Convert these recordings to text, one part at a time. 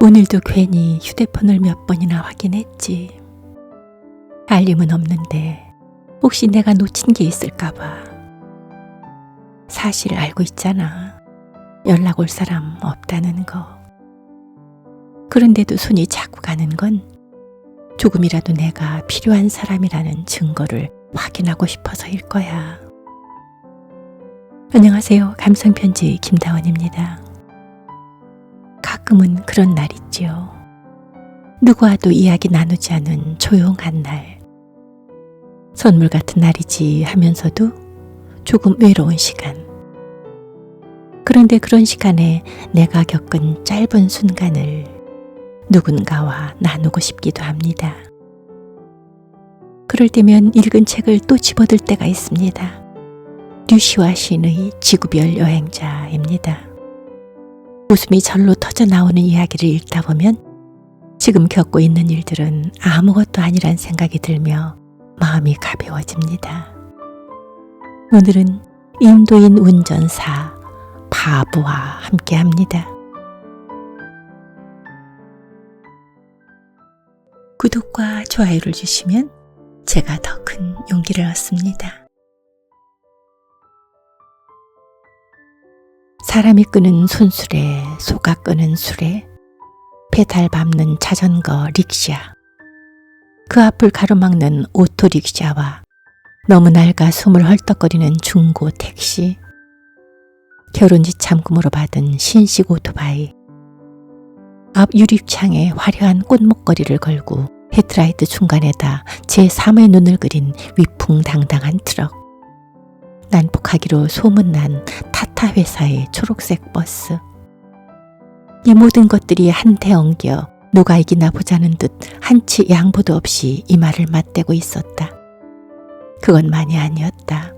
오늘도 괜히 휴대폰을 몇 번이나 확인했지. 알림은 없는데 혹시 내가 놓친 게 있을까봐. 사실 알고 있잖아. 연락 올 사람 없다는 거. 그런데도 손이 자꾸 가는 건 조금이라도 내가 필요한 사람이라는 증거를 확인하고 싶어서일 거야. 안녕하세요. 감성편지 김다원입니다. 가끔은 그런 날 있지요. 누구와도 이야기 나누지 않은 조용한 날. 선물 같은 날이지 하면서도 조금 외로운 시간. 그런데 그런 시간에 내가 겪은 짧은 순간을 누군가와 나누고 싶기도 합니다. 그럴 때면 읽은 책을 또 집어들 때가 있습니다. 류시와 신의 지구별 여행자입니다. 웃음이 절로 터져 나오는 이야기를 읽다 보면 지금 겪고 있는 일들은 아무것도 아니란 생각이 들며 마음이 가벼워집니다. 오늘은 인도인 운전사 바부와 함께합니다. 구독과 좋아요를 주시면 제가 더 큰 용기를 얻습니다. 사람이 끄는 손수레, 소가 끄는 수레, 페달 밟는 자전거 릭샤, 그 앞을 가로막는 오토릭샤와 너무 낡아 숨을 헐떡거리는 중고 택시, 결혼지 참금으로 받은 신식 오토바이, 앞 유리창에 화려한 꽃목걸이를 걸고 헤드라이트 중간에다 제3의 눈을 그린 위풍당당한 트럭, 난폭하기로 소문난 타타 회사의 초록색 버스. 이 모든 것들이 한테 엉겨 누가 이기나 보자는 듯 한치 양보도 없이 이 말을 맞대고 있었다. 그건 많이 아니었다.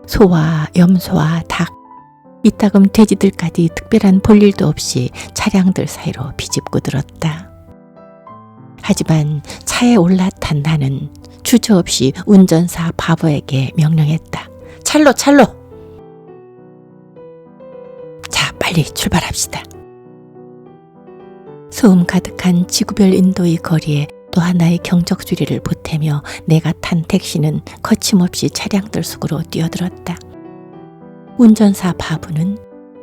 소와 염소와 닭, 이따금 돼지들까지 특별한 볼일도 없이 차량들 사이로 비집고 들었다. 하지만 차에 올라탄 나는 주저없이 운전사 바보에게 명령했다. 찰로! 자, 빨리 출발합시다. 소음 가득한 지구별 인도의 거리에 또 하나의 경적수리를 보태며 내가 탄 택시는 거침없이 차량들 속으로 뛰어들었다. 운전사 바보는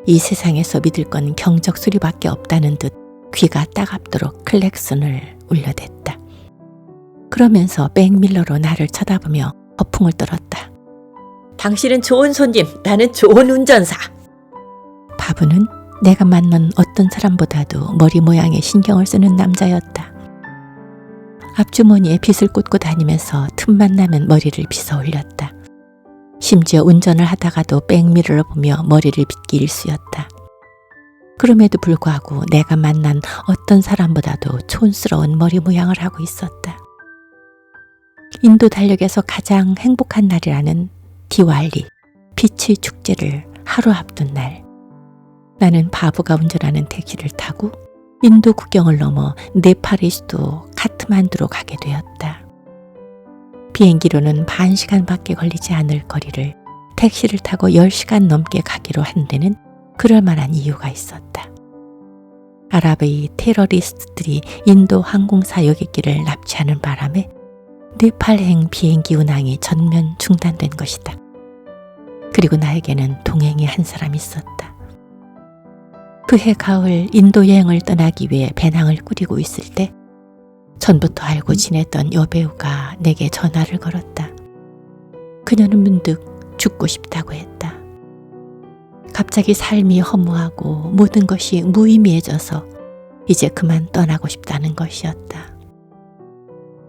이 세상에서 믿을 건 경적수리밖에 없다는 듯 귀가 따갑도록 클렉슨을 울려댔다. 그러면서 백밀러로 나를 쳐다보며 허풍을 떨었다. 당신은 좋은 손님, 나는 좋은 운전사. 바보는 내가 만난 어떤 사람보다도 머리 모양에 신경을 쓰는 남자였다. 앞주머니에 빗을 꽂고 다니면서 틈만 나면 머리를 빗어 올렸다. 심지어 운전을 하다가도 백미러를 보며 머리를 빗기 일쑤였다. 그럼에도 불구하고 내가 만난 어떤 사람보다도 촌스러운 머리 모양을 하고 있었다. 인도 달력에서 가장 행복한 날이라는 디왈리, 빛의 축제를 하루 앞둔 날, 나는 바보가 운전하는 택시를 타고 인도 국경을 넘어 네팔의 수도 카트만두로 가게 되었다. 비행기로는 반 시간밖에 걸리지 않을 거리를 택시를 타고 10시간 넘게 가기로 한 데는 그럴 만한 이유가 있었다. 아랍의 테러리스트들이 인도 항공사 여객기를 납치하는 바람에 네팔행 비행기 운항이 전면 중단된 것이다. 그리고 나에게는 동행이 한 사람 있었다. 그해 가을 인도 여행을 떠나기 위해 배낭을 꾸리고 있을 때 전부터 알고 지냈던 여배우가 내게 전화를 걸었다. 그녀는 문득 죽고 싶다고 했다. 갑자기 삶이 허무하고 모든 것이 무의미해져서 이제 그만 떠나고 싶다는 것이었다.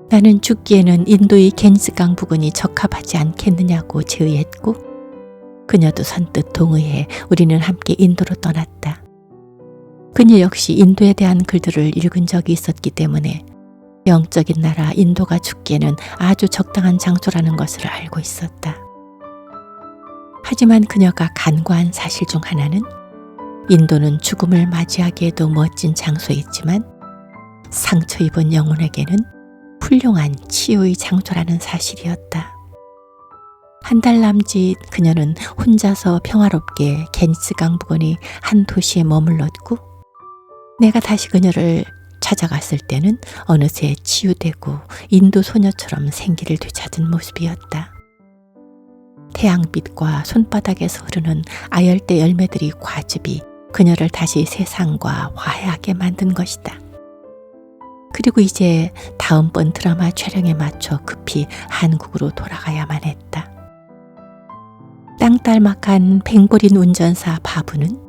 나는 죽기에는 인도의 겐스강 부근이 적합하지 않겠느냐고 제의했고 그녀도 선뜻 동의해 우리는 함께 인도로 떠났다. 그녀 역시 인도에 대한 글들을 읽은 적이 있었기 때문에 영적인 나라 인도가 죽기에는 아주 적당한 장소라는 것을 알고 있었다. 하지만 그녀가 간과한 사실 중 하나는 인도는 죽음을 맞이하기에도 멋진 장소였지만 상처 입은 영혼에게는 훌륭한 치유의 장소라는 사실이었다. 한 달 남짓 그녀는 혼자서 평화롭게 겐스강 부근의 한 도시에 머물렀고 내가 다시 그녀를 찾아갔을 때는 어느새 치유되고 인도 소녀처럼 생기를 되찾은 모습이었다. 태양빛과 손바닥에서 흐르는 아열대 열매들이 과즙이 그녀를 다시 세상과 화해하게 만든 것이다. 그리고 이제 다음번 드라마 촬영에 맞춰 급히 한국으로 돌아가야만 했다. 땅딸막한 뱅골인 운전사 바부는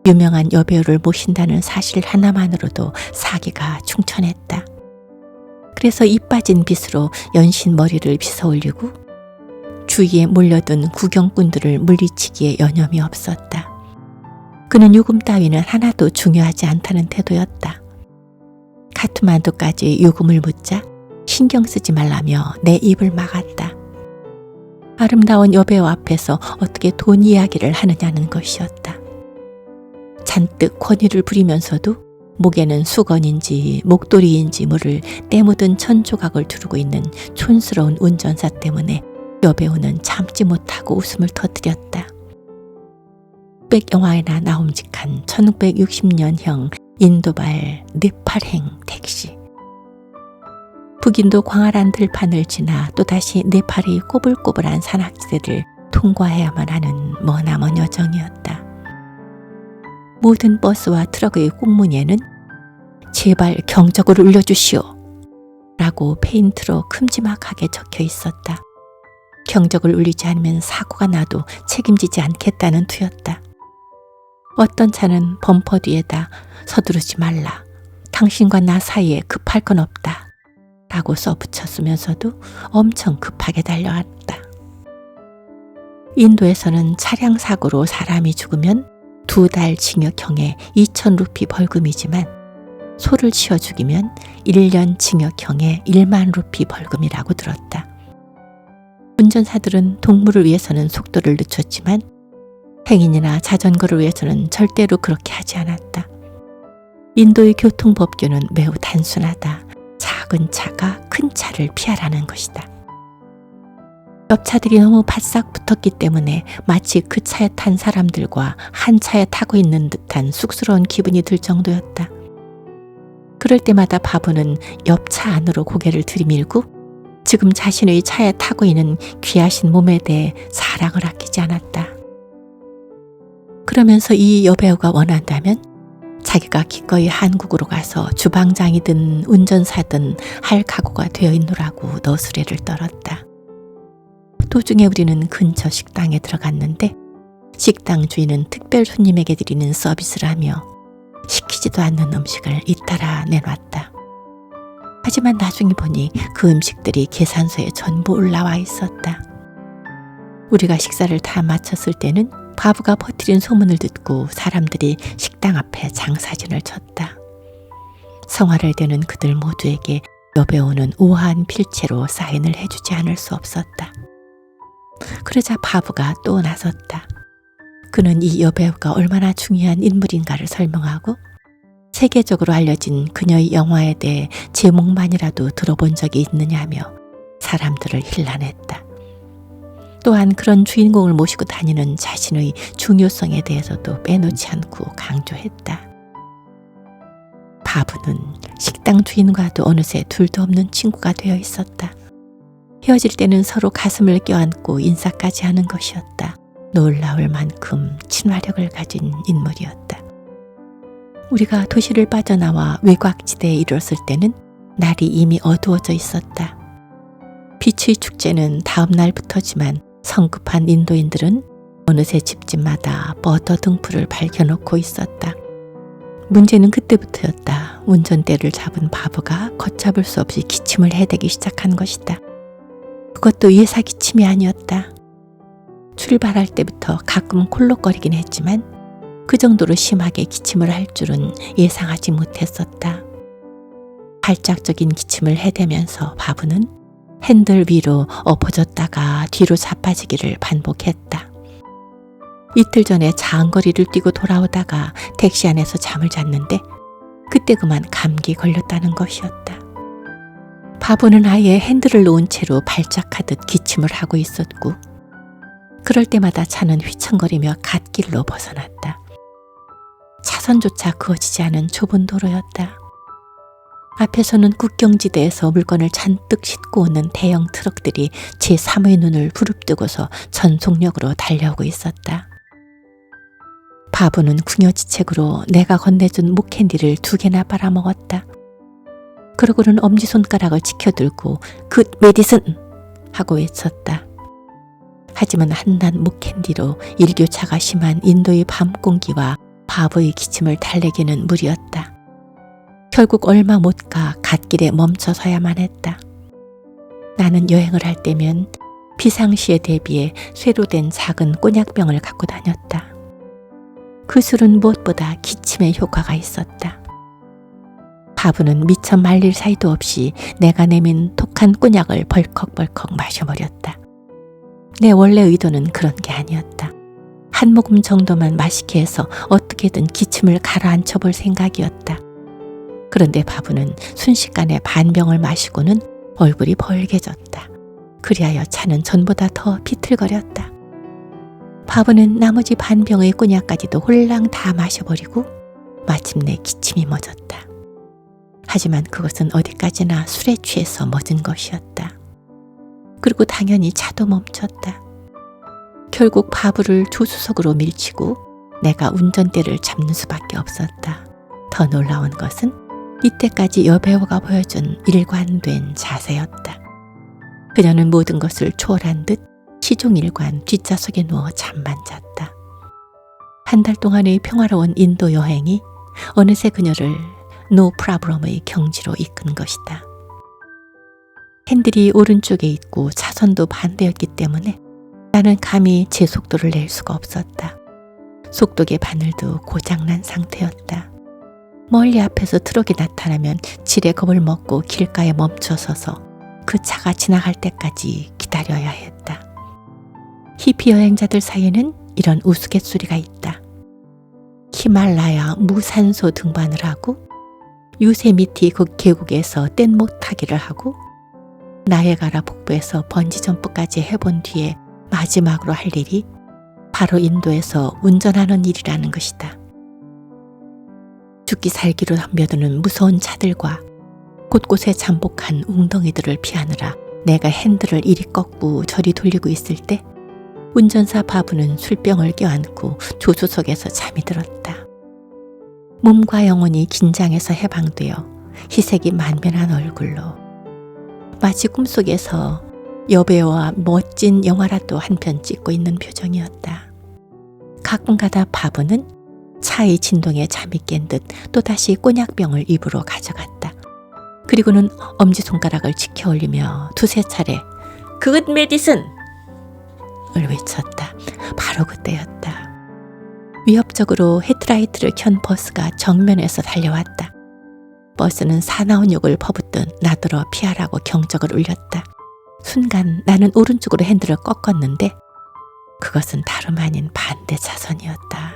유명한 여배우를 모신다는 사실 하나만으로도 사기가 충천했다. 그래서 이 빠진 빗으로 연신 머리를 빗어 올리고 주위에 몰려든 구경꾼들을 물리치기에 여념이 없었다. 그는 요금 따위는 하나도 중요하지 않다는 태도였다. 카트만두까지 요금을 묻자 신경 쓰지 말라며 내 입을 막았다. 아름다운 여배우 앞에서 어떻게 돈 이야기를 하느냐는 것이었다. 잔뜩 권위를 부리면서도 목에는 수건인지 목도리인지 모를 때 묻은 천조각을 두르고 있는 촌스러운 운전사 때문에 여배우는 참지 못하고 웃음을 터뜨렸다. 흑백 영화에나 나옴직한 1960년형 인도발 네팔행 택시. 북인도 광활한 들판을 지나 또다시 네팔의 꼬불꼬불한 산악지대를 통과해야만 하는 머나먼 여정이었다. 모든 버스와 트럭의 꽁무니에는 제발 경적을 울려주시오 라고 페인트로 큼지막하게 적혀 있었다. 경적을 울리지 않으면 사고가 나도 책임지지 않겠다는 투였다. 어떤 차는 범퍼 뒤에다 서두르지 말라, 당신과 나 사이에 급할 건 없다 라고 써붙였으면서도 엄청 급하게 달려왔다. 인도에서는 차량 사고로 사람이 죽으면 2달 징역형에 2,000루피 벌금이지만 소를 치어 죽이면 1년 징역형에 1만 루피 벌금이라고 들었다. 운전사들은 동물을 위해서는 속도를 늦췄지만 행인이나 자전거를 위해서는 절대로 그렇게 하지 않았다. 인도의 교통법규는 매우 단순하다. 작은 차가 큰 차를 피하라는 것이다. 옆차들이 너무 바싹 붙었기 때문에 마치 그 차에 탄 사람들과 한 차에 타고 있는 듯한 쑥스러운 기분이 들 정도였다. 그럴 때마다 바보는 옆차 안으로 고개를 들이밀고 지금 자신의 차에 타고 있는 귀하신 몸에 대해 사랑을 아끼지 않았다. 그러면서 이 여배우가 원한다면 자기가 기꺼이 한국으로 가서 주방장이든 운전사든 할 각오가 되어 있노라고 너스레를 떨었다. 도중에 우리는 근처 식당에 들어갔는데 식당 주인은 특별 손님에게 드리는 서비스를 하며 시키지도 않는 음식을 잇따라 내놨다. 하지만 나중에 보니 그 음식들이 계산서에 전부 올라와 있었다. 우리가 식사를 다 마쳤을 때는 바보가 퍼뜨린 소문을 듣고 사람들이 식당 앞에 장사진을 쳤다. 성화를 대는 그들 모두에게 여배우는 우아한 필체로 사인을 해주지 않을 수 없었다. 그러자 바보가 또 나섰다. 그는 이 여배우가 얼마나 중요한 인물인가를 설명하고 세계적으로 알려진 그녀의 영화에 대해 제목만이라도 들어본 적이 있느냐며 사람들을 힐난했다. 또한 그런 주인공을 모시고 다니는 자신의 중요성에 대해서도 빼놓지 않고 강조했다. 바보는 식당 주인과도 어느새 둘도 없는 친구가 되어 있었다. 헤어질 때는 서로 가슴을 껴안고 인사까지 하는 것이었다. 놀라울 만큼 친화력을 가진 인물이었다. 우리가 도시를 빠져나와 외곽지대에 이르렀을 때는 날이 이미 어두워져 있었다. 빛의 축제는 다음 날부터지만 성급한 인도인들은 어느새 집집마다 버터 등불을 밝혀놓고 있었다. 문제는 그때부터였다. 운전대를 잡은 바보가 걷잡을 수 없이 기침을 해대기 시작한 것이다. 그것도 예사 기침이 아니었다. 출발할 때부터 가끔 콜록거리긴 했지만 그 정도로 심하게 기침을 할 줄은 예상하지 못했었다. 발작적인 기침을 해대면서 바보는 핸들 위로 엎어졌다가 뒤로 자빠지기를 반복했다. 이틀 전에 장거리를 뛰고 돌아오다가 택시 안에서 잠을 잤는데 그때 그만 감기 걸렸다는 것이었다. 바보는 아예 핸들을 놓은 채로 발작하듯 기침을 하고 있었고 그럴 때마다 차는 휘청거리며 갓길로 벗어났다. 차선조차 그어지지 않은 좁은 도로였다. 앞에서는 국경지대에서 물건을 잔뜩 싣고 오는 대형 트럭들이 제3의 눈을 부릅뜨고서 전속력으로 달려오고 있었다. 바보는 궁여지책으로 내가 건네준 목캔디를 2개나 빨아먹었다. 그러고는 엄지손가락을 치켜들고 굿 메디슨! 하고 외쳤다. 하지만 한낱 목캔디로 일교차가 심한 인도의 밤 공기와 바보의 기침을 달래기는 무리였다. 결국 얼마 못 가 갓길에 멈춰서야만 했다. 나는 여행을 할 때면 비상시에 대비해 쇠로 된 작은 꼬냑병을 갖고 다녔다. 그 술은 무엇보다 기침에 효과가 있었다. 바보는 미처 말릴 사이도 없이 내가 내민 독한 꼬냑을 벌컥벌컥 마셔버렸다. 내 원래 의도는 그런 게 아니었다. 한 모금 정도만 마시게 해서 어떻게든 기침을 가라앉혀 볼 생각이었다. 그런데 바보는 순식간에 반병을 마시고는 얼굴이 벌개졌다. 그리하여 차는 전보다 더 비틀거렸다. 바보는 나머지 반병의 꼬냑까지도 홀랑 다 마셔버리고 마침내 기침이 멎었다. 하지만 그것은 어디까지나 술에 취해서 멎은 것이었다. 그리고 당연히 차도 멈췄다. 결국 바보를 조수석으로 밀치고 내가 운전대를 잡는 수밖에 없었다. 더 놀라운 것은 이때까지 여배우가 보여준 일관된 자세였다. 그녀는 모든 것을 초월한 듯 시종일관 뒷좌석에 누워 잠만 잤다. 한 달 동안의 평화로운 인도 여행이 어느새 그녀를 노 프라브럼의 경지로 이끈 것이다. 핸들이 오른쪽에 있고 차선도 반대였기 때문에 나는 감히 제 속도를 낼 수가 없었다. 속도계 바늘도 고장난 상태였다. 멀리 앞에서 트럭이 나타나면 지레 겁을 먹고 길가에 멈춰서서 그 차가 지나갈 때까지 기다려야 했다. 히피 여행자들 사이에는 이런 우스갯소리가 있다. 히말라야 무산소 등반을 하고 유세미티 그 계곡에서 뗏목 타기를 하고 나예가라 폭포에서 번지점프까지 해본 뒤에 마지막으로 할 일이 바로 인도에서 운전하는 일이라는 것이다. 죽기 살기로 덤벼드는 무서운 차들과 곳곳에 잠복한 웅덩이들을 피하느라 내가 핸들을 이리 꺾고 저리 돌리고 있을 때 운전사 바보는 술병을 껴안고 조수석에서 잠이 들었다. 몸과 영혼이 긴장해서 해방되어 희색이 만면한 얼굴로 마치 꿈속에서 여배우와 멋진 영화라도 한 편 찍고 있는 표정이었다. 가끔가다 바보는 차의 진동에 잠이 깬 듯 또다시 꼬냑병을 입으로 가져갔다. 그리고는 엄지손가락을 치켜 올리며 2-3차례 굿 메디슨! 을 외쳤다. 바로 그때였다. 위협적으로 헤드라이트를 켠 버스가 정면에서 달려왔다. 버스는 사나운 욕을 퍼붓듯 나더러 피하라고 경적을 울렸다. 순간 나는 오른쪽으로 핸들을 꺾었는데 그것은 다름 아닌 반대 차선이었다.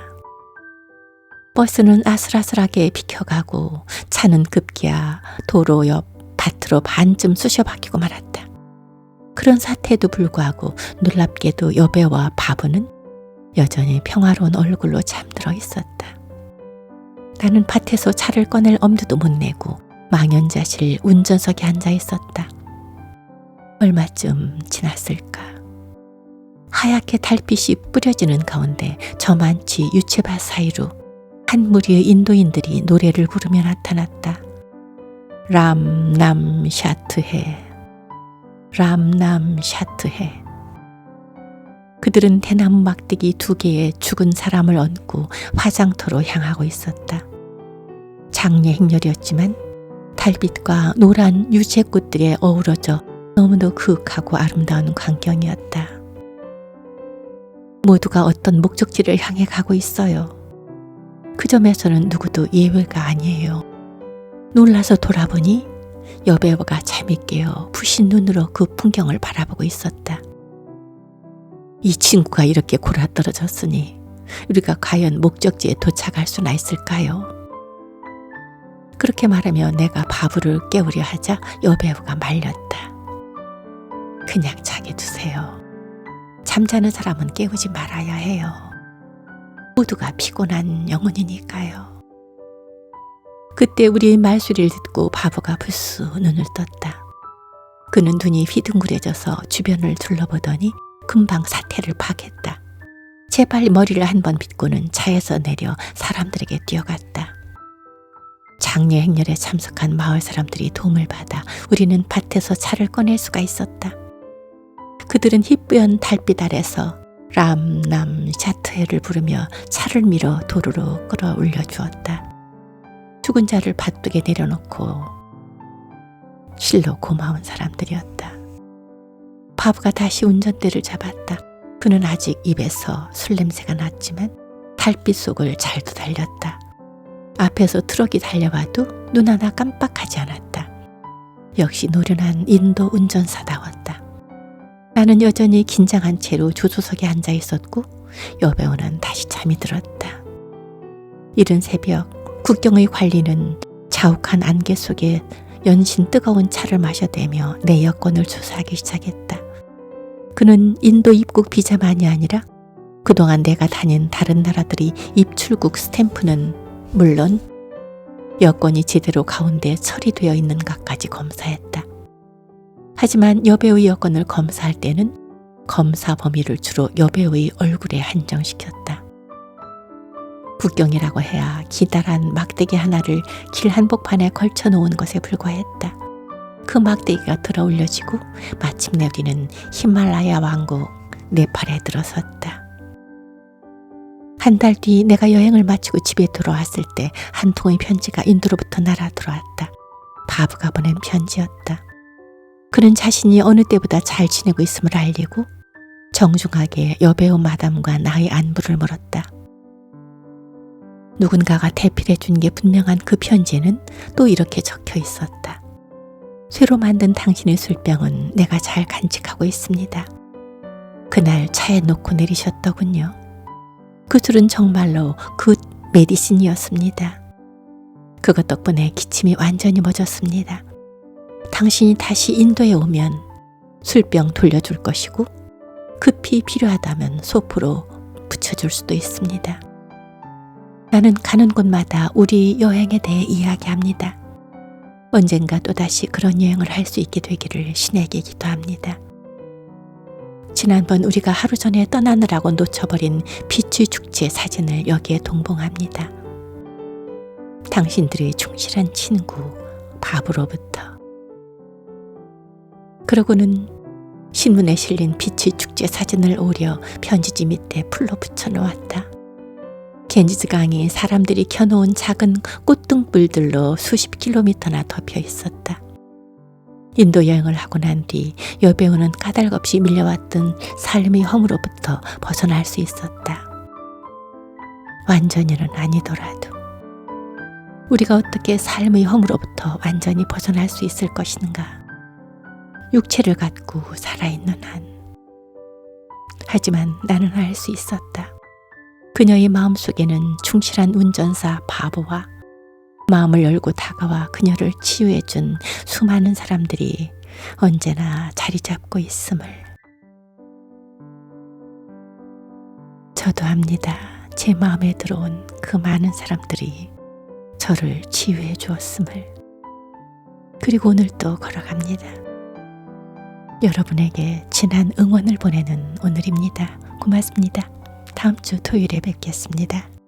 버스는 아슬아슬하게 비켜가고 차는 급기야 도로 옆 밭으로 반쯤 쑤셔 박히고 말았다. 그런 사태에도 불구하고 놀랍게도 여배와 바보는 여전히 평화로운 얼굴로 잠들어 있었다. 나는 밭에서 차를 꺼낼 엄두도 못 내고 망연자실 운전석에 앉아 있었다. 얼마쯤 지났을까? 하얗게 달빛이 뿌려지는 가운데 저만치 유채밭 사이로 한 무리의 인도인들이 노래를 부르며 나타났다. 람남 샤트해, 람남 샤트해. 그들은 대나무 막대기 2개에 죽은 사람을 얹고 화장터로 향하고 있었다. 장례 행렬이었지만 달빛과 노란 유채꽃들에 어우러져 너무도 그윽하고 아름다운 광경이었다. 모두가 어떤 목적지를 향해 가고 있어요. 그 점에서는 누구도 예외가 아니에요. 놀라서 돌아보니 여배우가 잠이 깨어 부신 눈으로 그 풍경을 바라보고 있었다. 이 친구가 이렇게 골아떨어졌으니 우리가 과연 목적지에 도착할 수나 있을까요? 그렇게 말하며 내가 바보를 깨우려 하자 여배우가 말렸다. 그냥 자게 두세요. 잠자는 사람은 깨우지 말아야 해요. 모두가 피곤한 영혼이니까요. 그때 우리의 말소리를 듣고 바보가 불쑥 눈을 떴다. 그는 눈이 휘둥그레져서 주변을 둘러보더니 금방 사태를 파악했다. 제발 머리를 한 번 빗고는 차에서 내려 사람들에게 뛰어갔다. 장례 행렬에 참석한 마을 사람들이 도움을 받아 우리는 밭에서 차를 꺼낼 수가 있었다. 그들은 희뿌연 달빛 아래서 람남 샤트해를 부르며 차를 밀어 도로로 끌어올려 주었다. 죽은 자를 밭둑에 내려놓고 실로 고마운 사람들이었다. 바보가 다시 운전대를 잡았다. 그는 아직 입에서 술 냄새가 났지만 달빛 속을 잘도 달렸다. 앞에서 트럭이 달려와도 눈 하나 깜빡하지 않았다. 역시 노련한 인도 운전사다웠다. 나는 여전히 긴장한 채로 조수석에 앉아 있었고 여배우는 다시 잠이 들었다. 이른 새벽 국경의 관리는 자욱한 안개 속에 연신 뜨거운 차를 마셔대며 내 여권을 조사하기 시작했다. 그는 인도 입국 비자만이 아니라 그동안 내가 다닌 다른 나라들의 입출국 스탬프는 물론 여권이 제대로 가운데 처리되어 있는가까지 검사했다. 하지만 여배우의 여권을 검사할 때는 검사 범위를 주로 여배우의 얼굴에 한정시켰다. 국경이라고 해야 기다란 막대기 하나를 길 한복판에 걸쳐놓은 것에 불과했다. 그 막대기가 들어 올려지고 마침내 우리는 히말라야 왕국 네팔에 들어섰다. 한 달 뒤 내가 여행을 마치고 집에 돌아왔을 때 한 통의 편지가 인도로부터 날아 들어왔다. 바보가 보낸 편지였다. 그는 자신이 어느 때보다 잘 지내고 있음을 알리고 정중하게 여배우 마담과 나의 안부를 물었다. 누군가가 대필해 준 게 분명한 그 편지에는 또 이렇게 적혀 있었다. 쇠로 만든 당신의 술병은 내가 잘 간직하고 있습니다. 그날 차에 놓고 내리셨더군요. 그 술은 정말로 굿 메디신이었습니다. 그것 덕분에 기침이 완전히 멎었습니다. 당신이 다시 인도에 오면 술병 돌려줄 것이고 급히 필요하다면 소포로 붙여줄 수도 있습니다. 나는 가는 곳마다 우리 여행에 대해 이야기합니다. 언젠가 또다시 그런 여행을 할 수 있게 되기를 신에게 기도합니다. 지난번 우리가 하루 전에 떠나느라고 놓쳐버린 비추 축제 사진을 여기에 동봉합니다. 당신들의 충실한 친구 바브로부터. 그러고는 신문에 실린 비추 축제 사진을 오려 편지지 밑에 풀로 붙여놓았다. 겐지스 강이 사람들이 켜놓은 작은 꽃등불들로 수십 킬로미터나 덮여 있었다. 인도 여행을 하고 난 뒤 여배우는 까닭없이 밀려왔던 삶의 허물로부터 벗어날 수 있었다. 완전히는 아니더라도 우리가 어떻게 삶의 허물로부터 완전히 벗어날 수 있을 것인가. 육체를 갖고 살아있는 한. 하지만 나는 알 수 있었다. 그녀의 마음속에는 충실한 운전사 바보와 마음을 열고 다가와 그녀를 치유해준 수많은 사람들이 언제나 자리 잡고 있음을. 저도 압니다. 제 마음에 들어온 그 많은 사람들이 저를 치유해 주었음을. 그리고 오늘도 걸어갑니다. 여러분에게 진한 응원을 보내는 오늘입니다. 고맙습니다. 다음 주 토요일에 뵙겠습니다.